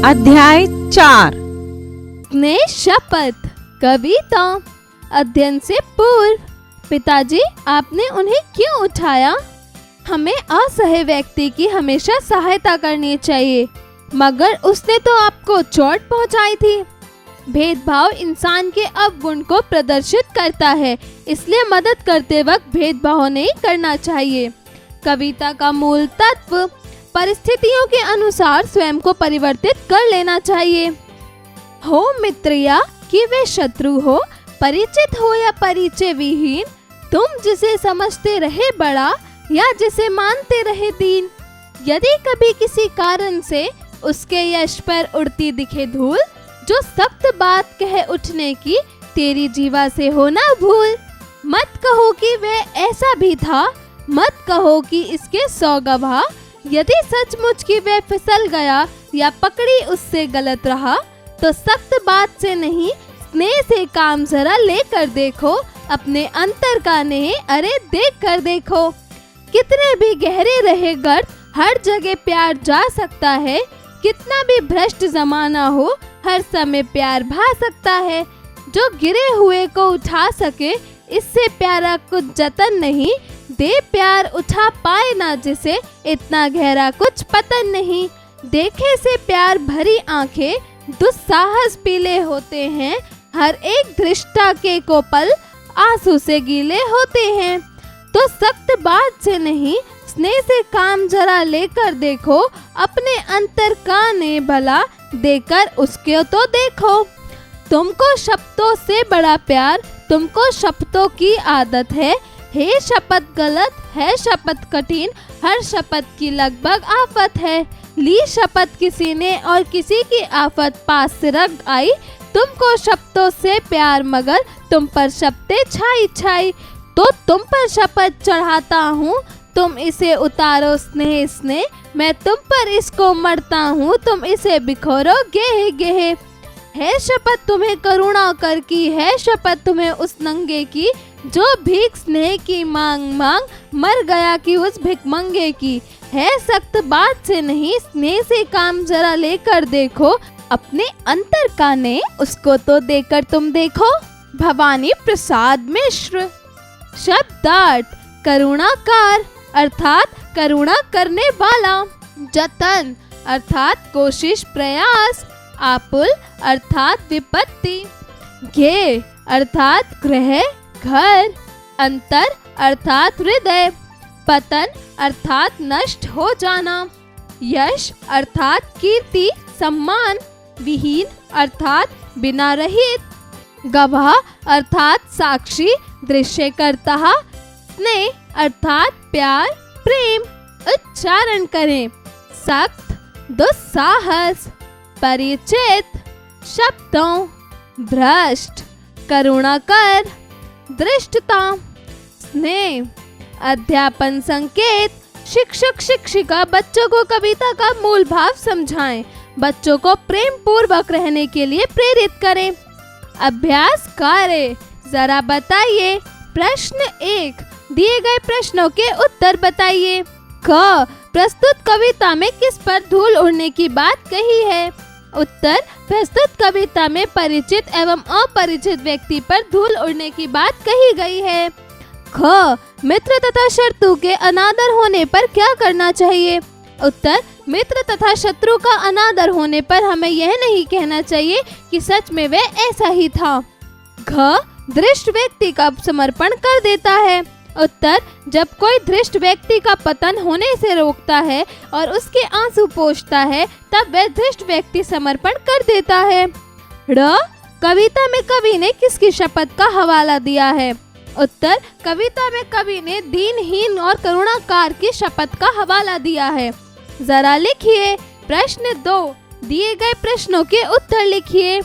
अध्याय 4। ने शपथ। कविता। अध्ययन से पूर्व। पिताजी, आपने उन्हें क्यों उठाया? हमें असहाय व्यक्ति की हमेशा सहायता करनी चाहिए, मगर उसने तो आपको चोट पहुंचाई थी। भेदभाव इंसान के अवगुण को प्रदर्शित करता है, इसलिए मदद करते वक्त भेदभाव नहीं करना चाहिए। कविता का मूल तत्व परिस्थितियों के अनुसार स्वयं को परिवर्तित कर लेना चाहिए। हो मित्र या कि वे शत्रु हो, परिचित हो या परिचय विहीन, तुम जिसे समझते रहे बड़ा या जिसे मानते रहे दीन, यदि कभी किसी कारण से उसके यश पर उड़ती दिखे धूल, जो सख्त बात कहे उठने की, तेरी जीवा से हो ना भूल। मत कहो कि वह ऐसा भी था, मत कहो कि इसके 100 गवाह, यदि सचमुच की वह फिसल गया या पकड़ी उससे गलत रहा, तो सख्त बात से नहीं, स्नेह से काम जरा लेकर देखो, अपने अंतर का नेह अरे देख कर देखो। कितने भी गहरे रहे गर्त, हर जगह प्यार जा सकता है। कितना भी भ्रष्ट जमाना हो, हर समय प्यार भा सकता है। जो गिरे हुए को उठा सके, इससे प्यारा कुछ जतन नहीं। दे प्यार उठा पाए ना जिसे, इतना गहरा कुछ पतन नहीं। देखे से प्यार भरी आंखें, दुस्साहस पीले होते हैं। हर एक दृष्टा के कोपल आंसू से गीले होते हैं। तो सख्त बात से नहीं, स्नेह से काम जरा लेकर देखो, अपने अंतर का ने भला देकर उसके तो देखो। तुमको शब्दों से बड़ा प्यार, तुमको शब्दों की आदत है। हे शपथ गलत है, शपथ कठिन, हर शपथ की लगभग आफत है। ली शपथ किसी ने और किसी की आफत पास से रग आई। तुमको शब्दों से प्यार, मगर तुम पर शब्दें छाई छाई। तो तुम पर शपथ चढ़ाता हूँ, तुम इसे उतारो स्नेह स्नेह। मैं तुम पर इसको मरता हूँ, तुम इसे बिखोरो गेहे गेहे। है शपथ तुम्हें करुणा कर की, है शपथ तुम्हें उस नंगे की, जो भीख स्नेह की मांग मांग मर गया कि उस भिखमंगे की। है सख्त बात से नहीं, स्नेह से काम जरा लेकर देखो, अपने अंतर का ने उसको तो देकर तुम देखो। भवानी प्रसाद मिश्र। शब्दार्थ करुणाकार अर्थात करुणा करने वाला। जतन अर्थात कोशिश प्रयास। आपुल अर्थात विपत्ति। घे अर्थात गृह घर। अंतर अर्थात हृदय। पतन अर्थात नष्ट हो जाना। यश अर्थात कीर्ति सम्मान। विहीन अर्थात बिना रहित। गवाह अर्थात साक्षी दृश्य करता। स्नेह अर्थात प्यार प्रेम। उच्चारण करें। सख्त दुस्साहस। परिचित शब्दों। भ्रष्ट करुणाकर। दृष्टता। स्नेह। अध्यापन संकेत। शिक्षक शिक्षिका बच्चों को कविता का मूल भाव समझाएं। बच्चों को प्रेम पूर्वक रहने के लिए प्रेरित करें। अभ्यास कार्य। जरा बताइए। प्रश्न 1, दिए गए प्रश्नों के उत्तर बताइए। क, प्रस्तुत कविता में किस पर धूल उड़ने की बात कही है? उत्तर, प्रस्तुत कविता में परिचित एवं अपरिचित व्यक्ति पर धूल उड़ने की बात कही गई है। ख, मित्र तथा शत्रु के अनादर होने पर क्या करना चाहिए? उत्तर, मित्र तथा शत्रु का अनादर होने पर हमें यह नहीं कहना चाहिए कि सच में वह ऐसा ही था। घ, दृष्ट व्यक्ति का समर्पण कर देता है। उत्तर, जब कोई दृष्ट व्यक्ति का पतन होने से रोकता है और उसके आंसू पोंछता है, तब वह दृष्ट व्यक्ति समर्पण कर देता है। ड़, कविता में कवि ने किसकी शपथ का हवाला दिया है? उत्तर, कविता में कवि ने दीनहीन और करुणाकार की शपथ का हवाला दिया है। जरा लिखिए। प्रश्न 2, दिए गए प्रश्नों के उत्तर लिखिए।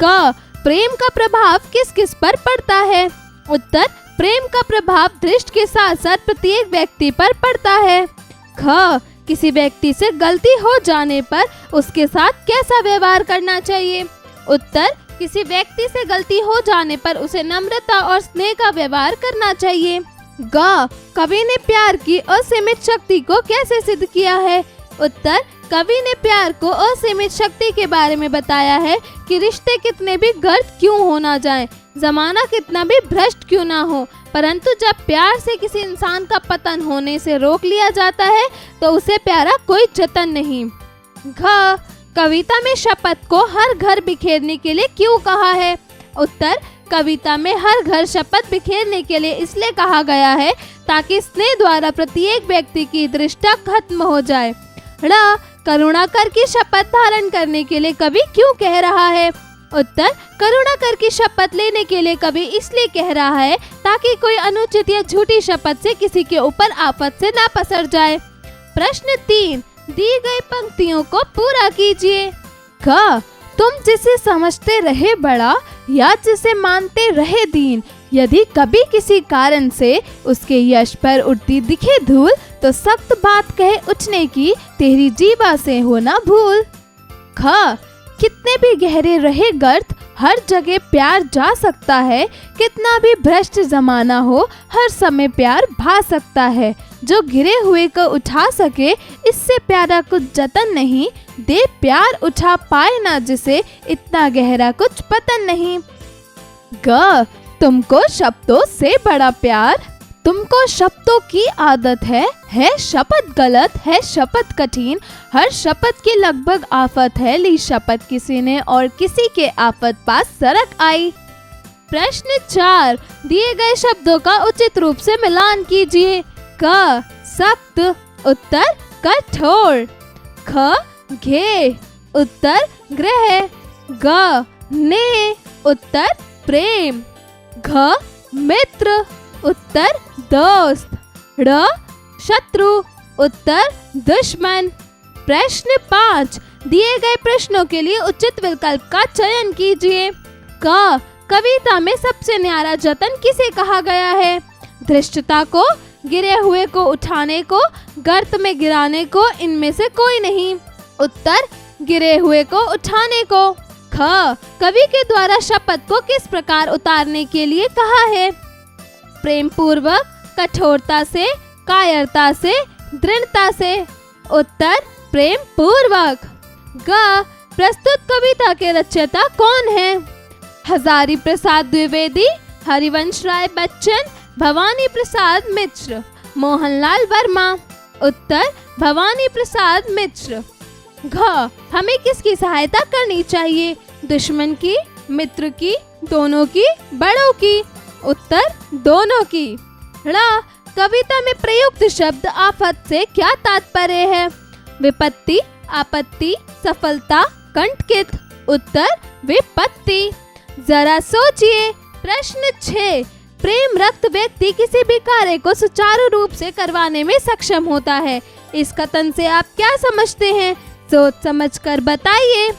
क, प्रेम का प्रभाव किस किस पर पड़ता है? उत्तर, प्रेम का प्रभाव दृष्ट के साथ साथ प्रत्येक व्यक्ति पर पड़ता है। ख, किसी व्यक्ति से गलती हो जाने पर उसके साथ कैसा व्यवहार करना चाहिए? उत्तर, किसी व्यक्ति से गलती हो जाने पर उसे नम्रता और स्नेह का व्यवहार करना चाहिए। ग, कवि ने प्यार की असीमित शक्ति को कैसे सिद्ध किया है? उत्तर, कवि ने प्यार को असीमित शक्ति के बारे में बताया है कि रिश्ते कितने भी गर्द क्यों हो ना जाएं, जमाना कितना भी भ्रष्ट क्यों ना हो, परंतु जब प्यार से किसी इंसान का पतन होने से रोक लिया जाता है तो उसे प्यारा कोई जतन नहीं। घ कविता में शपथ को हर घर बिखेरने के लिए क्यों कहा है? उत्तर, कविता में हर घर शपथ बिखेरने के लिए इसलिए कहा गया है ताकि स्नेह द्वारा प्रत्येक व्यक्ति की दृष्टा खत्म हो जाए। ण करुणाकर की शपथ धारण करने के लिए कवि क्यों कह रहा है? उत्तर, करुणाकर की शपथ लेने के लिए कवि इसलिए कह रहा है ताकि कोई अनुचित या झूठी शपथ से किसी के ऊपर आफत से ना पसर जाए। प्रश्न 3, दी गई पंक्तियों को पूरा कीजिए। क तुम जिसे समझते रहे बड़ा या जिसे मानते रहे दीन, यदि कभी किसी कारण से उसके यश पर उड़ती दिखे धूल, तो सख्त बात कहे उठने की तेरी जीवा से हो ना भूल। ख कितने भी गहरे रहे गर्त, हर जगह प्यार जा सकता है, कितना भी भ्रष्ट जमाना हो, हर समय प्यार भा सकता है। जो गिरे हुए को उठा सके, इससे प्यारा कुछ जतन नहीं, दे प्यार उठा पाए ना जिसे, इतना गहरा कुछ पतन नहीं। ग तुमको शब्दों से बड़ा प्यार, तुमको शब्दों की आदत है शपथ गलत, है शपथ कठिन, हर शपथ की लगभग आफत है, ली शपथ किसी ने और किसी के आफत पास सरक आई। प्रश्न 4, दिए गए शब्दों का उचित रूप से मिलान कीजिए। क सख्त, उत्तर कठोर। ख घे, उत्तर ग्रह। ग ने, उत्तर प्रेम। घ मित्र, उत्तर दोस्त। ड़ शत्रु, उत्तर दुश्मन। प्रश्न 5, दिए गए प्रश्नों के लिए उचित विकल्प का चयन कीजिए। क कविता में सबसे न्यारा जतन किसे कहा गया है? धृष्टता को, गिरे हुए को उठाने को, गर्त में गिराने को, इनमें से कोई नहीं। उत्तर, गिरे हुए को उठाने को। ख कवि के द्वारा शपथ को किस प्रकार उतारने के लिए कहा है? प्रेम पूर्वक, कठोरता से, कायरता से, दृढ़ता से। उत्तर, प्रेम पूर्वक। ग प्रस्तुत कविता के रचयिता कौन है? हजारी प्रसाद द्विवेदी, हरिवंश राय बच्चन, भवानी प्रसाद मिश्र, मोहनलाल वर्मा। उत्तर, भवानी प्रसाद मिश्र। घ हमें किसकी सहायता करनी चाहिए? दुश्मन की, मित्र की, दोनों की, बड़ों की। उत्तर, दोनों की। ण कविता में प्रयुक्त शब्द आफत से क्या तात्पर्य है? विपत्ति, आपत्ति, सफलता, कंटकित। उत्तर, विपत्ति। जरा सोचिए। प्रश्न 6, प्रेम रक्त व्यक्ति किसी भी कार्य को सुचारू रूप से करवाने में सक्षम होता है। इस कथन से आप क्या समझते हैं? सोच समझकर बताइए।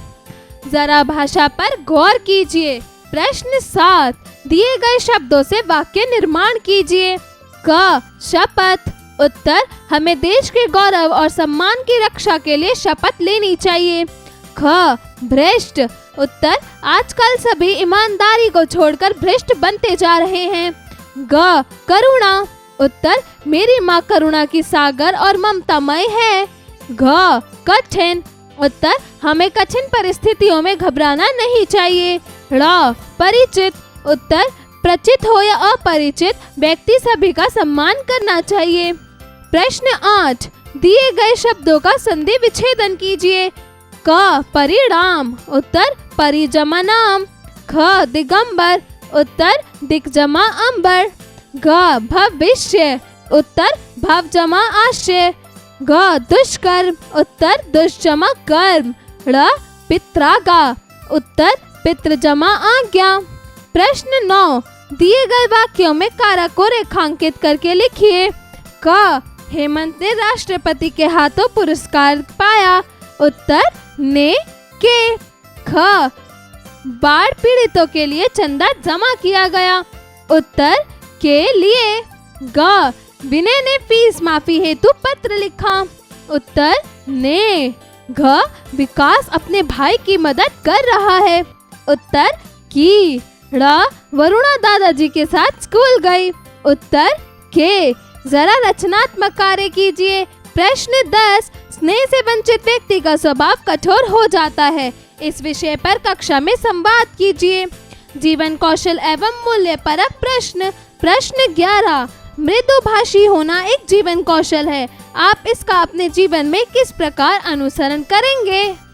जरा भाषा पर गौर कीजिए। प्रश्न 7, दिए गए शब्दों से वाक्य निर्माण कीजिए। क शपथ, उत्तर, हमें देश के गौरव और सम्मान की रक्षा के लिए शपथ लेनी चाहिए। ख भ्रष्ट, उत्तर, आजकल सभी ईमानदारी को छोड़कर भ्रष्ट बनते जा रहे हैं। ग करुणा, उत्तर, मेरी माँ करुणा की सागर और ममतामय है। घ कठिन, उत्तर, हमें कठिन परिस्थितियों में घबराना नहीं चाहिए। ड़ परिचित, उत्तर, परिचित हो या अपरिचित व्यक्ति सभी का सम्मान करना चाहिए। प्रश्न 8, दिए गए शब्दों का संधि विच्छेदन कीजिए। क परिणाम, उत्तर, परि जमा नाम। ख दिगंबर, उत्तर, दिक जमा अंबर। घ भविष्य, उत्तर, भव जमा आश्रय। ग दुष्कर्म, उत्तर, दुष् जमा कर्म। ड़ पित्रागा, उत्तर, पितृ जमा आज्ञा। प्रश्न 9, दिए गए वाक्यों में कारक को रेखांकित करके लिखिए। क हेमंत ने राष्ट्रपति के हाथों पुरस्कार पाया। उत्तर, ने के। ख बाढ़ पीड़ितों के लिए चंदा जमा किया गया। उत्तर, के लिए। ग विनय ने फीस माफी हेतु पत्र लिखा। उत्तर, ने। घ विकास अपने भाई की मदद कर रहा है। उत्तर, की। ड़ वरुणा दादाजी के साथ स्कूल गई। उत्तर, के। जरा रचनात्मक कार्य कीजिए। प्रश्न 10, स्नेह से वंचित व्यक्ति का स्वभाव कठोर हो जाता है। इस विषय पर कक्षा में संवाद कीजिए। जीवन कौशल एवं मूल्य परक प्रश्न। प्रश्न 11, मृदुभाषी होना एक जीवन कौशल है। आप इसका अपने जीवन में किस प्रकार अनुसरण करेंगे?